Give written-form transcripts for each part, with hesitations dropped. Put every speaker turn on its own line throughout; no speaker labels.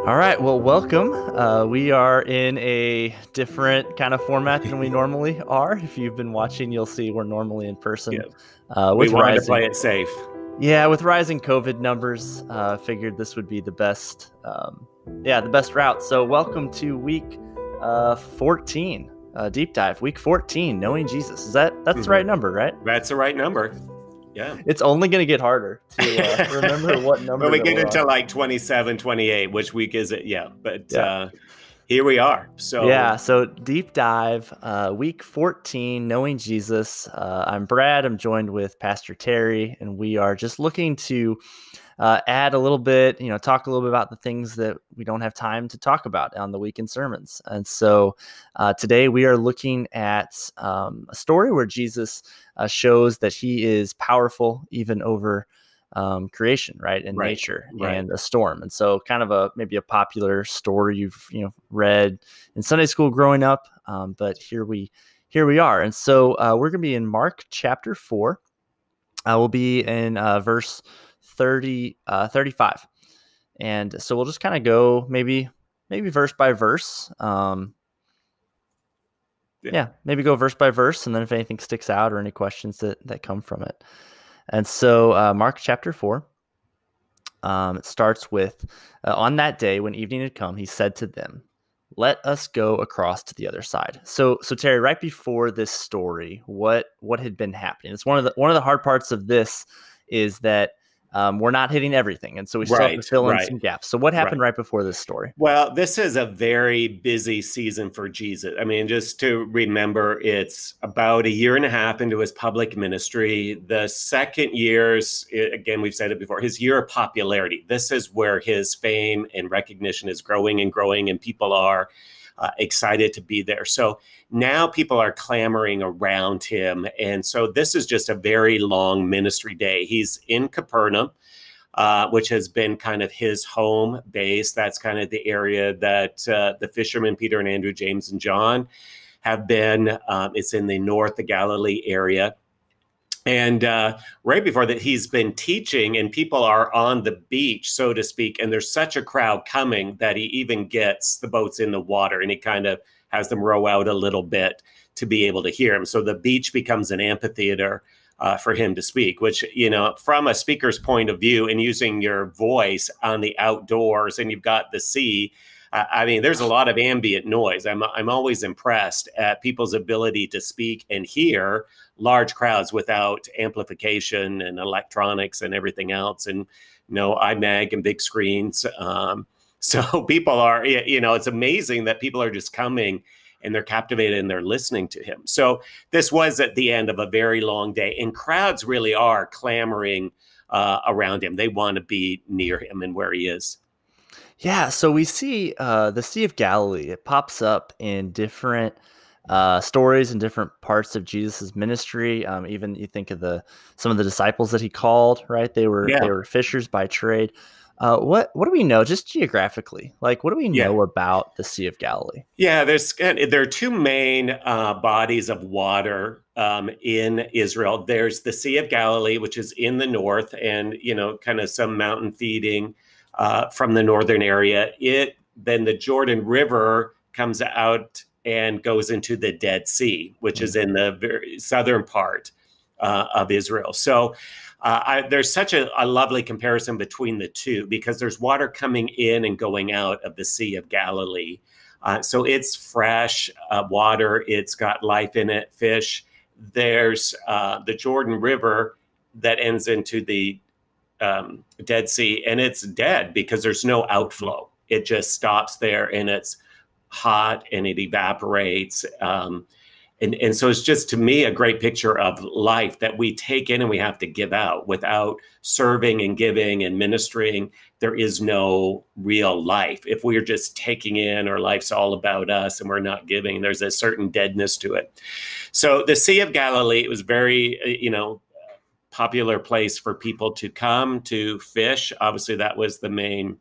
All right, well, welcome. We are in a different kind of format than we normally are. If you've been watching, you'll see we're normally in person.
Yeah. We
With
wanted to
rising,
play it safe.
with rising COVID numbers, figured this would be the best, the best route. So, welcome to week 14, deep dive, week 14, knowing Jesus. That's the right number, right?
That's the right number. Yeah.
It's only going to get harder to remember what number.
When we
that
get
we're
into
on.
like 27, 28, which week is it? Yeah. But
Yeah.
here we are.
So deep dive, week 14, knowing Jesus. I'm Brad. I'm joined with Pastor Terry, and we are just looking to add a little bit, talk a little bit about the things that we don't have time to talk about on the weekend sermons. And so today we are looking at a story where Jesus shows that he is powerful even over creation, right, and nature and a storm. And so kind of maybe a popular story you've read in Sunday school growing up, but here we are. And so we're going to be in Mark chapter 4. We'll be in verse 35. And so we'll just kind of go maybe verse by verse. Maybe go verse by verse, and then if anything sticks out or any questions that come from it. And so Mark chapter 4, it starts with, on that day when evening had come, he said to them, "Let us go across to the other side." So Terry, right before this story, what had been happening? It's one of the hard parts of this is that we're not hitting everything, and so we still have to fill in some gaps. So what happened right before this story?
Well, this is a very busy season for Jesus. I mean, just to remember, it's about a year and a half into his public ministry. The second year's, again, we've said it before, his year of popularity. This is where his fame and recognition is growing and growing, and people are excited to be there. So now people are clamoring around him. And so this is just a very long ministry day. He's in Capernaum, which has been kind of his home base. That's kind of the area that the fishermen, Peter and Andrew, James and John, have been. It's in the north, the Galilee area. And right before that, he's been teaching, and people are on the beach, so to speak. And there's such a crowd coming that he even gets the boats in the water, and he kind of has them row out a little bit to be able to hear him. So the beach becomes an amphitheater for him to speak, which, from a speaker's point of view and using your voice on the outdoors, and you've got the sea. I mean, there's a lot of ambient noise. I'm always impressed at people's ability to speak and hear large crowds without amplification and electronics and everything else, and iMac and big screens. So people are, it's amazing that people are just coming and they're captivated and they're listening to him. So this was at the end of a very long day, and crowds really are clamoring around him. They want to be near him and where he is.
Yeah, so we see the Sea of Galilee. It pops up in different stories and different parts of Jesus's ministry. Even you think of some of the disciples that he called, right? They were fishers by trade. What do we know just geographically? Like, what do we know about the Sea of Galilee? Yeah,
there are two main bodies of water in Israel. There's the Sea of Galilee, which is in the north, and kind of some mountain feeding from the northern area. Then the Jordan River comes out and goes into the Dead Sea, which is in the very southern part of Israel. So there's such a lovely comparison between the two, because there's water coming in and going out of the Sea of Galilee. So it's fresh water. It's got life in it, fish. There's the Jordan River that ends into the Dead Sea, and it's dead because there's no outflow. It just stops there, and it's hot and it evaporates. And so it's just, to me, a great picture of life that we take in and we have to give out. Without serving and giving and ministering, there is no real life. If we're just taking in, or life's all about us and we're not giving, there's a certain deadness to it. So the Sea of Galilee, it was very, popular place for people to come to fish. Obviously, that was the main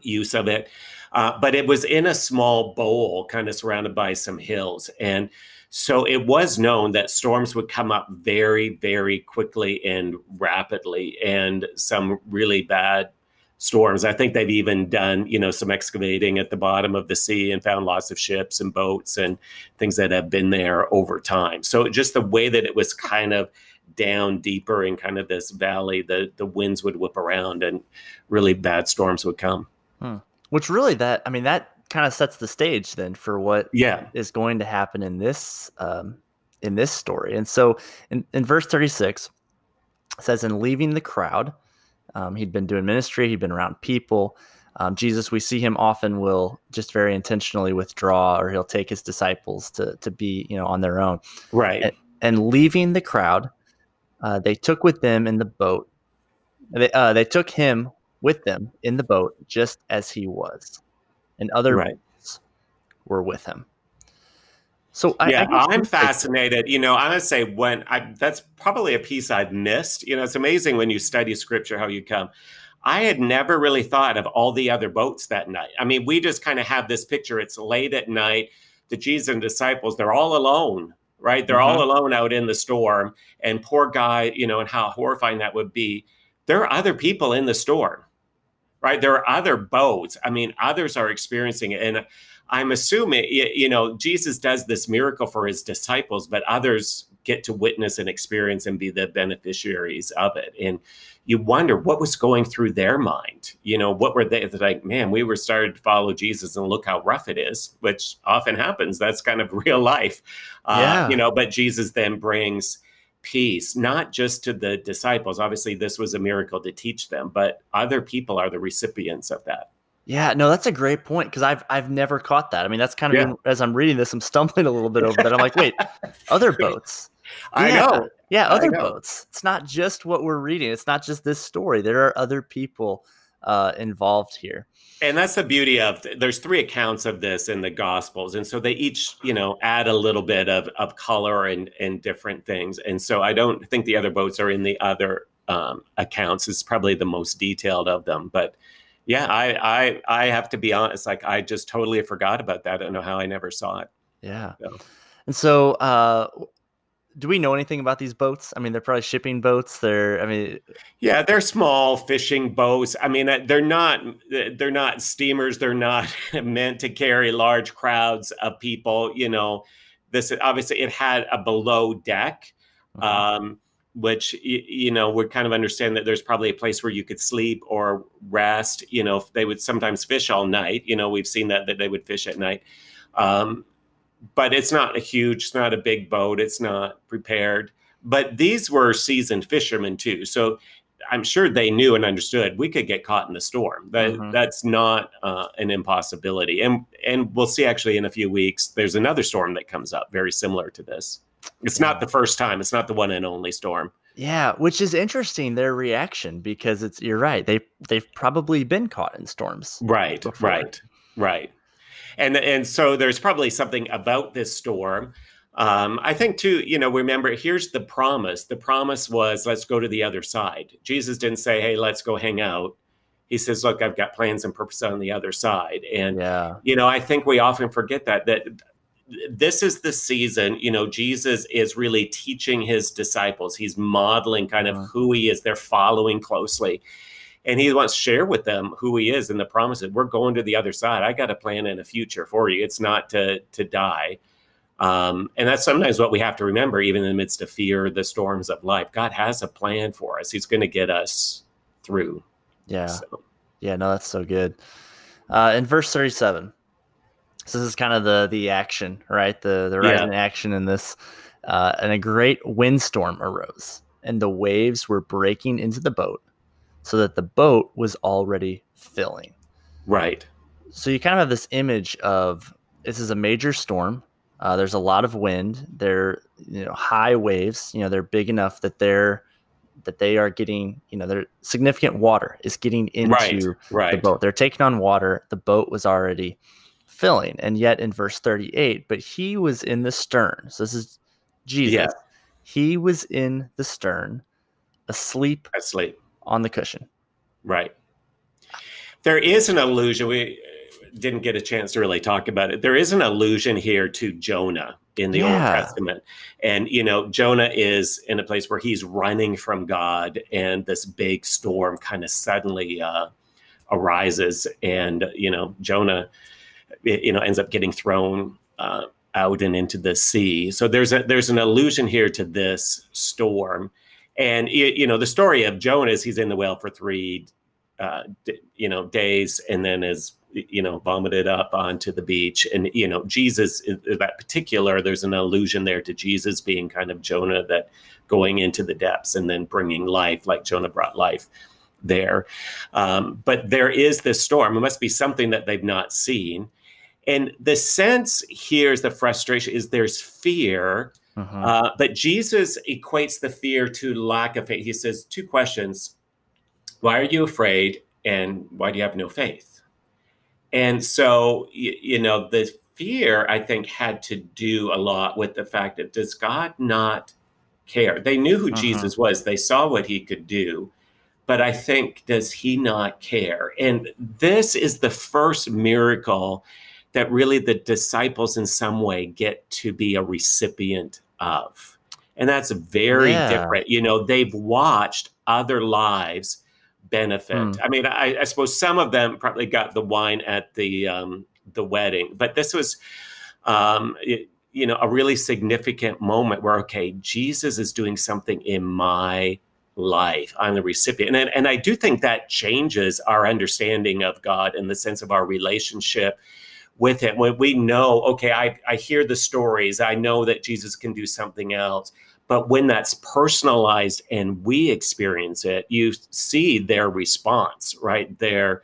use of it. But it was in a small bowl, kind of surrounded by some hills. And so it was known that storms would come up very, very quickly and rapidly, and some really bad storms. I think they've even done, some excavating at the bottom of the sea and found lots of ships and boats and things that have been there over time. So just the way that it was kind of down deeper in kind of this valley, the winds would whip around and really bad storms would come.
Which really that kind of sets the stage then for what is going to happen in this story. And so in verse 36, it says, in leaving the crowd, he'd been doing ministry, he'd been around people. Jesus, we see him often will just very intentionally withdraw, or he'll take his disciples to be, on their own.
Right.
And leaving the crowd, they took with them in the boat. They took him with them in the boat just as he was, and other boats were with him. So
I'm fascinated. I'm going to say that's probably a piece I've missed. It's amazing when you study scripture how you come. I had never really thought of all the other boats that night. I mean, we just kind of have this picture. It's late at night. The Jesus and disciples, they're all alone, right? They're all alone out in the storm. And poor guy, and how horrifying that would be. There are other people in the storm, right? There are other boats. I mean, others are experiencing it. And I'm assuming, Jesus does this miracle for his disciples, but others get to witness and experience and be the beneficiaries of it. And you wonder what was going through their mind. What were they like? Man, we were started to follow Jesus and look how rough it is, which often happens. That's kind of real life. But Jesus then brings peace, not just to the disciples. Obviously, this was a miracle to teach them, but other people are the recipients of that.
Yeah, no, that's a great point, because I've never caught that. I mean, that's kind of as I'm reading this, I'm stumbling a little bit over that. I'm like, wait, other boats.
I know.
Yeah, other boats. It's not just what we're reading. It's not just this story. There are other people involved here.
And that's the beauty of, there's 3 accounts of this in the Gospels. And so they each, add a little bit of color and different things. And so I don't think the other boats are in the other accounts. It's probably the most detailed of them. But yeah, I have to be honest, like I just totally forgot about that. I don't know how I never saw it.
Yeah. So. And so do we know anything about these boats? I mean, they're probably shipping boats. They're
small fishing boats. I mean, they're not steamers. They're not meant to carry large crowds of people. This obviously it had a below deck, which, would kind of understand that there's probably a place where you could sleep or rest. They would sometimes fish all night. We've seen that they would fish at night. But it's not a big boat. It's not prepared. But these were seasoned fishermen too. So I'm sure they knew and understood we could get caught in the storm. That's not an impossibility. And we'll see actually in a few weeks, there's another storm that comes up very similar to this. It's not the first time. It's not the one and only storm.
Yeah, which is interesting, their reaction, because you're right. They've probably been caught in storms.
Right, before. Right. And so there's probably something about this storm. I think too, remember, here's the promise. The promise was, let's go to the other side. Jesus didn't say, hey, let's go hang out. He says, look, I've got plans and purpose on the other side. And, I think we often forget that this is the season, Jesus is really teaching his disciples. He's modeling kind of who he is. They're following closely. And he wants to share with them who he is and the promises. We're going to the other side. I got a plan and a future for you. It's not to die. And that's sometimes what we have to remember, even in the midst of fear, the storms of life. God has a plan for us. He's going to get us through.
Yeah. So. Yeah, no, that's so good. In verse 37, so this is kind of the action, right? The rising action in this. And a great windstorm arose, and the waves were breaking into the boat, so that the boat was already filling.
Right.
So you kind of have this image of, this is a major storm. There's a lot of wind. They're, high waves. They're big enough that they are getting, their significant water is getting into the boat. They're taking on water. The boat was already filling. And yet in verse 38, but he was in the stern. So this is Jesus. Yeah. He was in the stern, asleep on the cushion.
Right. There is an allusion. We didn't get a chance to really talk about it. There is an allusion here to Jonah in the Old Testament. And, Jonah is in a place where he's running from God, and this big storm kind of suddenly arises, and Jonah ends up getting thrown out and into the sea. So there's an allusion here to this storm. And the story of Jonah is he's in the whale for 3 days, and then is vomited up onto the beach. And Jesus, that particular, there's an allusion there to Jesus being kind of Jonah, that going into the depths and then bringing life, like Jonah brought life there. But there is this storm. It must be something that they've not seen. And the sense here is the frustration is there's fear, but Jesus equates the fear to lack of faith. He says 2 questions: why are you afraid, and why do you have no faith? And so, the fear, I think, had to do a lot with the fact that, does God not care? They knew who Jesus was. They saw what he could do. But I think, does he not care? And this is the first miracle that really the disciples in some way get to be a recipient of. And that's very different. They've watched other lives benefit. I mean, I suppose some of them probably got the wine at the wedding, but this was, a really significant moment where, okay, Jesus is doing something in my life. I'm the recipient. And I do think that changes our understanding of God in the sense of our relationship with him. When we know, okay, I hear the stories, I know that Jesus can do something else. But when that's personalized and we experience it, you see their response, right? They're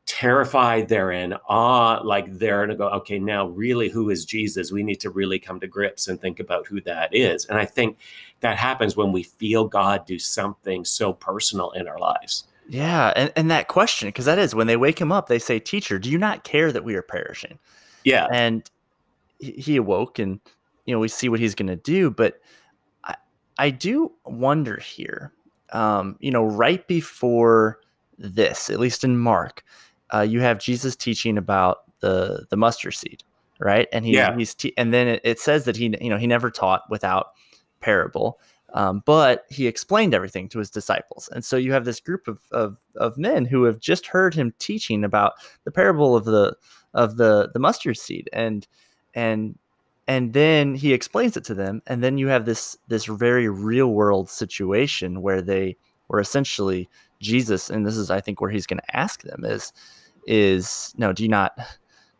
terrified, they're in awe, like they're going to go, okay, now really, who is Jesus? We need to really come to grips and think about who that is. And I think that happens when we feel God do something so personal in our lives.
Yeah, and that question, because that is, when they wake him up, they say, "Teacher, do you not care that we are perishing?"
Yeah.
And he awoke, and we see what he's going to do. But I do wonder here, right before this, at least in Mark, you have Jesus teaching about the mustard seed, right? And and then it says that he never taught without parable. But he explained everything to his disciples. And so you have this group of men who have just heard him teaching about the parable of the mustard seed. And then he explains it to them. And then you have this very real world situation where they were essentially Jesus. And this is, I think, where he's going to ask them is, no, do you not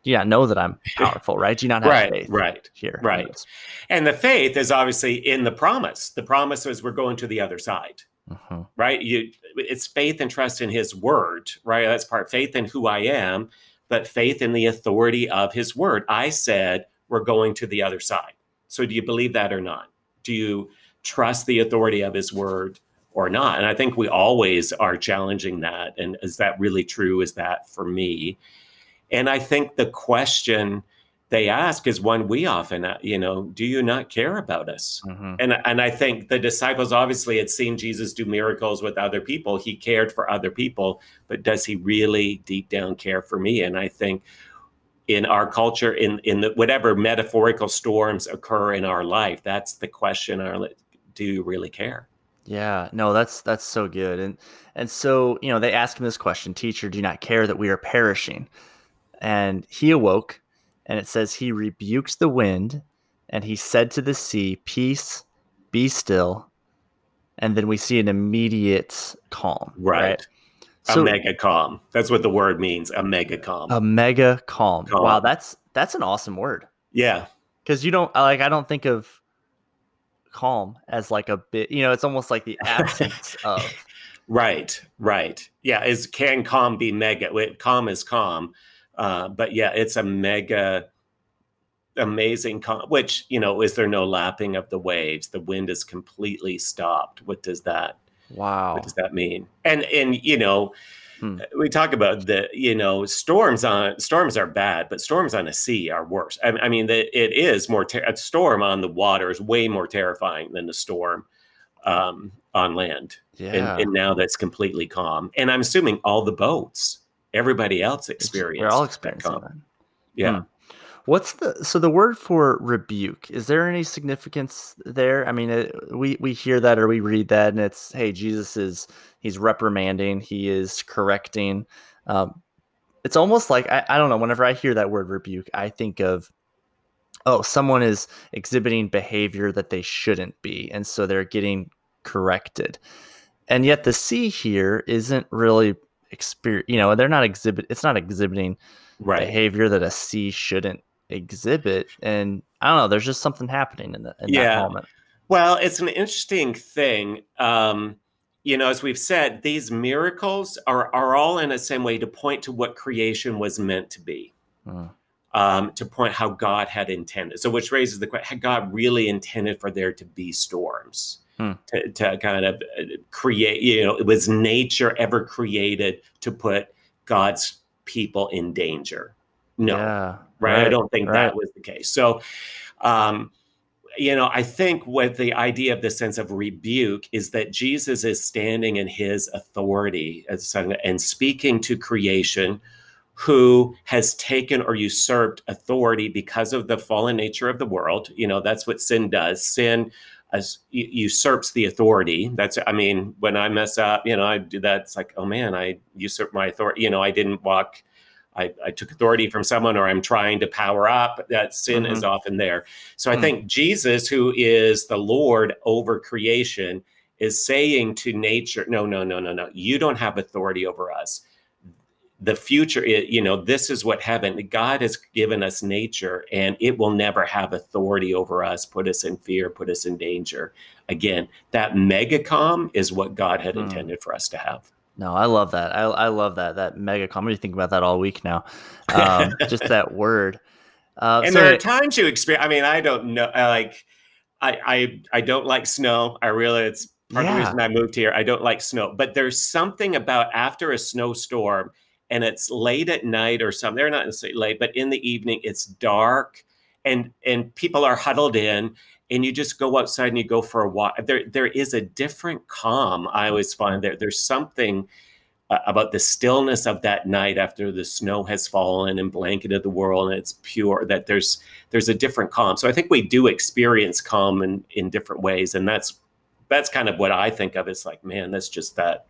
know that I'm powerful, right? Do you not have faith here?
Right. And the faith is obviously in the promise. The promise is we're going to the other side, right? It's faith and trust in his word, right? That's part faith in who I am, but faith in the authority of his word. I said, we're going to the other side. So do you believe that or not? Do you trust the authority of his word or not? And I think we always are challenging that. And is that really true? Is that for me? And I think the question they ask is one we often, do you not care about us? And I think the disciples obviously had seen Jesus do miracles with other people. He cared for other people, but does he really deep down care for me? And I think in our culture, in the, whatever metaphorical storms occur in our life, that's the question: do you really care?
Yeah, no, that's so good. And so, they ask him this question: "Teacher, do you not care that we are perishing?" And he awoke, and it says he rebuked the wind, and he said to the sea, "Peace, be still." And then we see an immediate calm. Right?
So, a mega calm. That's what the word means. A mega calm.
A mega calm. Wow, that's an awesome word.
Yeah.
Because I don't think of calm as like a bit, it's almost like the absence of.
Right. Yeah. Can calm be mega? Calm is calm. But yeah, it's a mega amazing calm, which, is there no lapping of the waves? The wind is completely stopped. What does that mean? And we talk about the, storms are bad, but storms on the sea are worse. I mean, it is more, a storm on the water is way more terrifying than the storm on land.
Yeah.
And now that's completely calm. And I'm assuming all the boats, everybody else experienced.
We're all experiencing that.
Yeah.
So the word for rebuke, is there any significance there? I mean, we hear that or we read that and it's, hey, he's reprimanding, he is correcting. It's almost like, I don't know, whenever I hear that word rebuke, I think of, oh, someone is exhibiting behavior that they shouldn't be, and so they're getting corrected. And yet the sea here isn't really they're not it's not exhibiting
Right.
behavior that a sea shouldn't exhibit. And I don't know, there's just something happening in that
Yeah.
moment.
Well, it's an interesting thing. As we've said, these miracles are all in the same way to point to what creation was meant to be,
Mm.
to point how God had intended. So, which raises the question: had God really intended for there to be storms?
Hmm.
To kind of create, was nature ever created to put God's people in danger? No,
Yeah.
right? I
Right.
don't think
Right.
that was the case. So, I think what the idea of the sense of rebuke is that Jesus is standing in his authority as son and speaking to creation who has taken or usurped authority because of the fallen nature of the world. That's what sin does. Sin usurps the authority. When I mess up, I do that. It's like, oh man, I usurped my authority. I didn't walk. I took authority from someone, or I'm trying to power up. That sin is often there. So I think Jesus, who is the Lord over creation, is saying to nature, no, no, no, no, no. You don't have authority over us. The future, this is what heaven, God has given us nature, and it will never have authority over us, put us in fear, put us in danger. Again, that megacom is what God had intended for us to have.
No, I love that. I love that mega calm. I'm going to think about that all week now. Just that word.
And
So
there are
anyway,
times you experience, I don't know, I don't like snow. It's part of the
yeah.
reason I moved here. I don't like snow, but there's something about after a snowstorm and it's late at night or something. They're not necessarily late, but in the evening it's dark and people are huddled in, and you just go outside and you go for a walk. There is a different calm. I always find there's something about the stillness of that night after the snow has fallen and blanketed the world and it's pure, that there's a different calm. So I think we do experience calm in different ways. And that's kind of what I think of as like, man, that's just that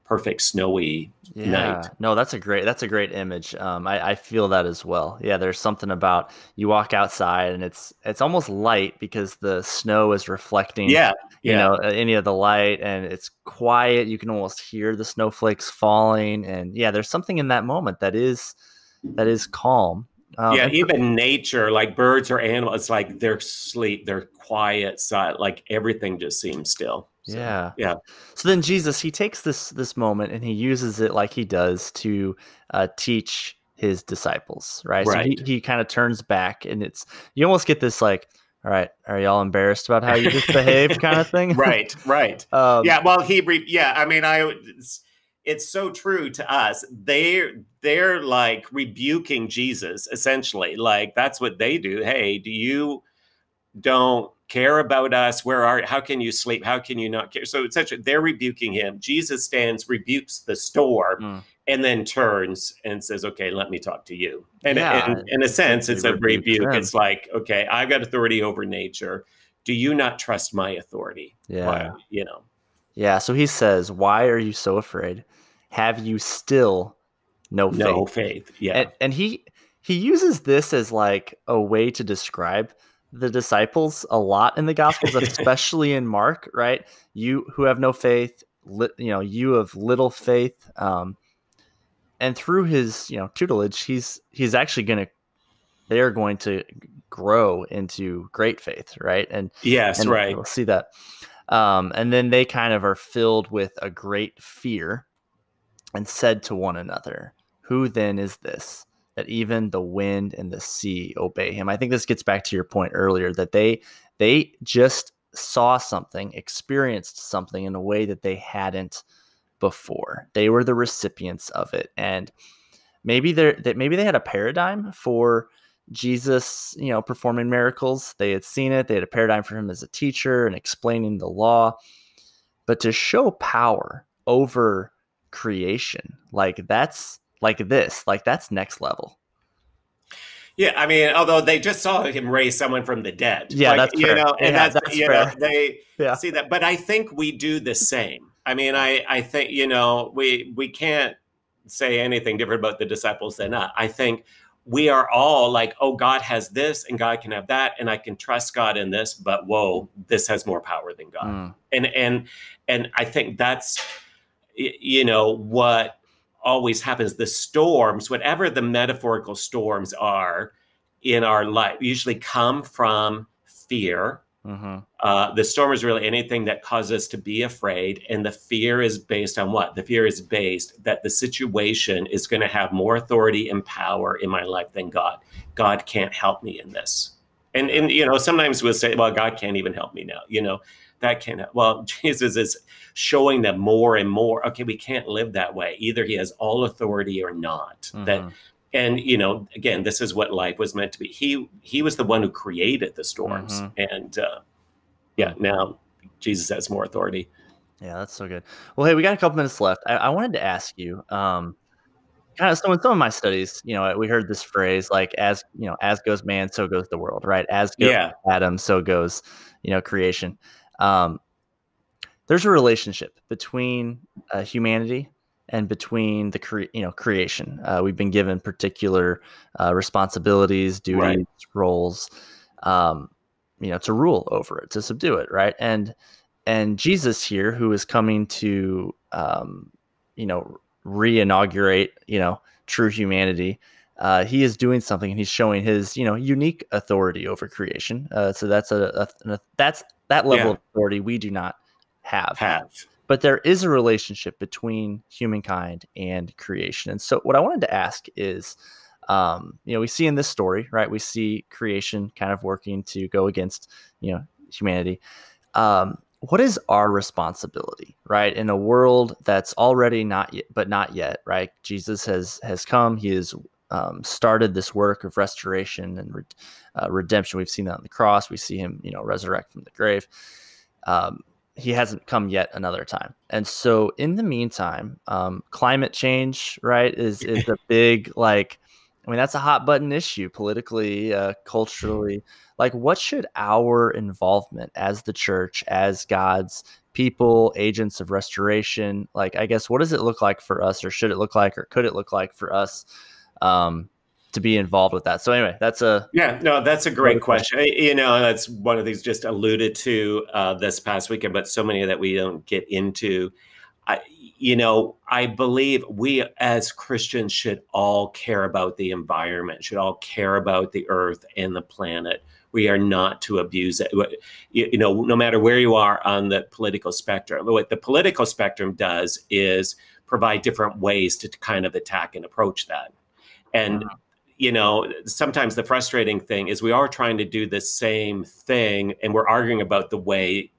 perfect snowy night.
Yeah, no, that's a great image. I feel that as well. Yeah, there's something about you walk outside and it's almost light because the snow is reflecting,
Yeah. Yeah.
any of the light, and it's quiet. You can almost hear the snowflakes falling, and yeah, there's something in that moment that is calm.
Yeah.
And
Even nature, like birds or animals, like they're sleep, they're quiet, silent, like everything just seems still. So,
yeah.
yeah.
So then Jesus, he takes this moment and he uses it like he does to teach his disciples, right? So
Right.
he kind of turns back, and you almost get this like, all right, are y'all embarrassed about how you just behaved kind of thing?
Right, right.
um,
Yeah, well, it's so true to us. They're like rebuking Jesus essentially. Like that's what they do. Hey, do you don't care about us? How can you sleep? How can you not care? So essentially they're rebuking him. Jesus stands, rebukes the storm,
mm,
and then turns and says, okay, let me talk to you. And
yeah,
in a sense,
essentially
it's a
rebukes
rebuke.
them.
It's like, okay, I've got authority over nature. Do you not trust my authority? Why,
Yeah. Yeah, so he says, "Why are you so afraid? Have you still no
no
faith?"
faith. Yeah.
And he uses this as like a way to describe the disciples a lot in the Gospels, especially in Mark, right? You who have no faith, you have little faith. And through his tutelage, he's actually they're going to grow into great faith, right?
Yes,
And
right.
we'll see that. And then they kind of are filled with a great fear and said to one another, "Who then is this that even the wind and the sea obey him?" I think this gets back to your point earlier that they just saw something, experienced something in a way that they hadn't before. They were the recipients of it, and maybe they had a paradigm for Jesus, performing miracles. They had seen it. They had a paradigm for him as a teacher and explaining the law. But to show power over creation, that's next level.
Yeah, although they just saw him raise someone from the dead,
Yeah, that's fair.
and
Yeah, that's fair.
they
Yeah.
see that. But I think we do the same. I think we can't say anything different about the disciples than I think we are all like, oh, God has this and God can have that, and I can trust God in this, but whoa, this has more power than God.
Mm.
And I think that's, what always happens. The storms, whatever the metaphorical storms are in our life, usually come from fear.
Mm-hmm.
The storm is really anything that causes us to be afraid. And the fear is based on what? The fear is based that the situation is going to have more authority and power in my life than God. God can't help me in this. And sometimes we'll say, well, God can't even help me now. That can't. Well, Jesus is showing them more and more. Okay, we can't live that way. Either he has all authority or not.
Mm-hmm.
And again, this is what life was meant to be. He was the one who created the storms. And now Jesus has more authority.
Yeah, that's so good. Well, hey, we got a couple minutes left. I wanted to ask you, kind of, so in some of my studies, we heard this phrase, like, as goes man, so goes the world, right? As goes Adam, so goes, creation. There's a relationship between humanity and between the creation. We've been given particular responsibilities, duties, roles, to rule over it, to subdue it, right? And Jesus here, who is coming to re-inaugurate true humanity, he is doing something, and he's showing his unique authority over creation. So that's that's that level of authority we do not have. But there is a relationship between humankind and creation. And so what I wanted to ask is, we see in this story, right, we see creation kind of working to go against, humanity. What is our responsibility, right, in a world that's already not yet, right? Jesus has come. He has started this work of restoration and redemption. We've seen that on the cross. We see him, resurrect from the grave. He hasn't come yet another time. And so in the meantime, climate change, right, is a big, that's a hot button issue politically, culturally. Like, what should our involvement as the church, as God's people, agents of restoration, I guess, what does it look like for us, or should it look like, or could it look like for us to be involved with that? So anyway, that's a
great question. That's one of these just alluded to this past weekend, but so many that we don't get into. I believe we as Christians should all care about the environment, should all care about the earth and the planet. We are not to abuse it. No matter where you are on the political spectrum. What the political spectrum does is provide different ways to kind of attack and approach that. And sometimes the frustrating thing is we are trying to do the same thing, and we're arguing about the way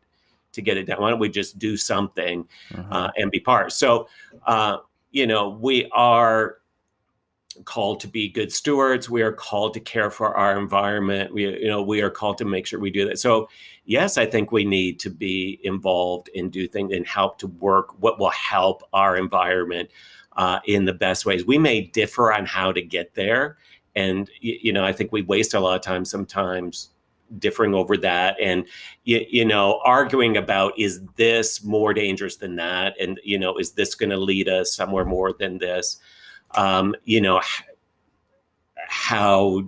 to get it done. Why don't we just do something and be part? So, we are called to be good stewards. We are called to care for our environment. We are called to make sure we do that. So, yes, I think we need to be involved and do things and help to work what will help our environment in the best ways. We may differ on how to get there. And, I think we waste a lot of time sometimes differing over that and, arguing about, is this more dangerous than that? And, is this going to lead us somewhere more than this? How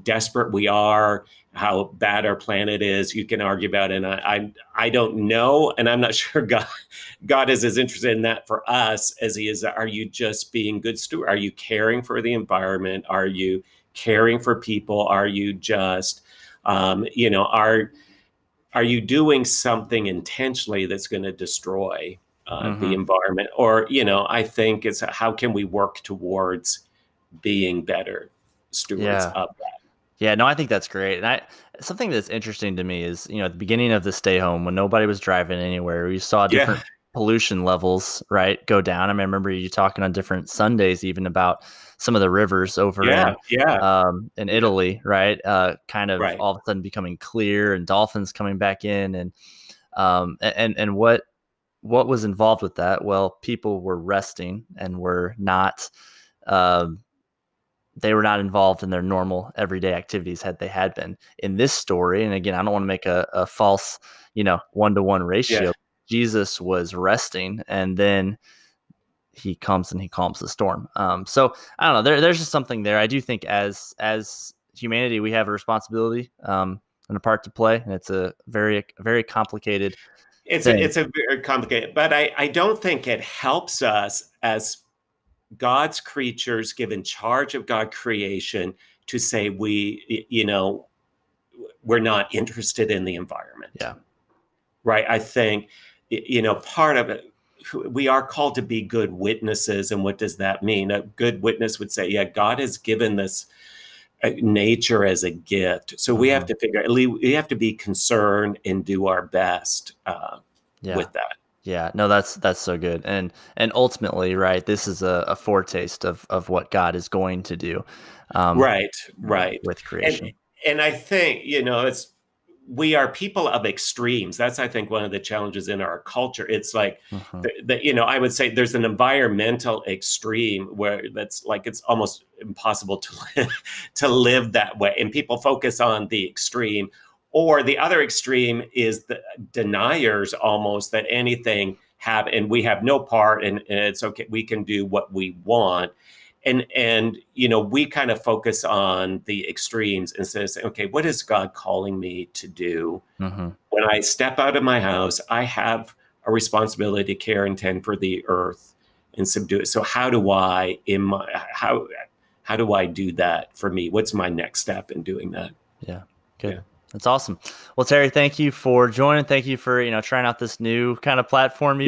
desperate we are, how bad our planet is, you can argue about it. And I don't know. And I'm not sure God is as interested in that for us as he is. Are you just being good steward? Are you caring for the environment? Are you caring for people? Are you just, are you doing something intentionally that's going to destroy the environment? Or, I think it's how can we work towards being better stewards of that?
Yeah, no, I think that's great. And something that's interesting to me is, at the beginning of the stay home, when nobody was driving anywhere, you saw different pollution levels, right, go down. I remember you talking on different Sundays even about some of the rivers over in Italy, right? Kind of all of a sudden becoming clear, and dolphins coming back in, and what was involved with that? Well, people were resting and were not. They were not involved in their normal everyday activities had they had been. In this story, and again, I don't want to make a false, 1-to-1 ratio. Jesus was resting, and then he comes and he calms the storm. So I don't know. There's just something there. I do think as humanity, we have a responsibility and a part to play, and it's a very complicated thing.
It's a very complicated, but I don't think it helps us as God's creatures given charge of God creation to say we're not interested in the environment.
Yeah.
Right. I think, part of it, we are called to be good witnesses. And what does that mean? A good witness would say, yeah, God has given this nature as a gift. So we have to we have to be concerned and do our best with that.
Yeah, no, that's so good. And ultimately, right, this is a foretaste of what God is going to do.
Right.
With creation.
And I think, we are people of extremes. That's, I think, one of the challenges in our culture. It's like, I would say there's an environmental extreme where that's like, it's almost impossible to live that way. And people focus on the extreme. Or the other extreme is the deniers almost that anything and we have no part and it's okay. We can do what we want. And we kind of focus on the extremes instead of saying, okay, what is God calling me to do? When I step out of my house, I have a responsibility to care and tend for the earth and subdue it. So how do I do that for me? What's my next step in doing that?
Yeah, good. Yeah. That's awesome. Well, Terry, thank you for joining. Thank you for trying out this new kind of platform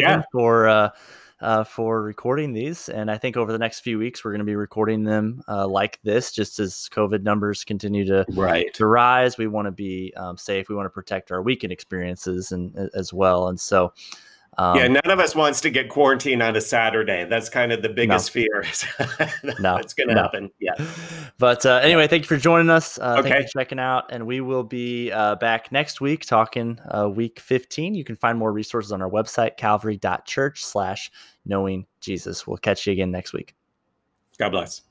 for recording these. And I think over the next few weeks, we're going to be recording them like this, just as COVID numbers continue to rise. We want to be safe. We want to protect our weekend experiences as well. And so,
none of us wants to get quarantined on a Saturday. That's kind of the biggest fear. That's going to happen. Yeah.
But anyway, thank you for joining us. Thank you for checking out. And we will be back next week talking week 15. You can find more resources on our website, calvary.church/knowing Jesus. We'll catch you again next week.
God bless.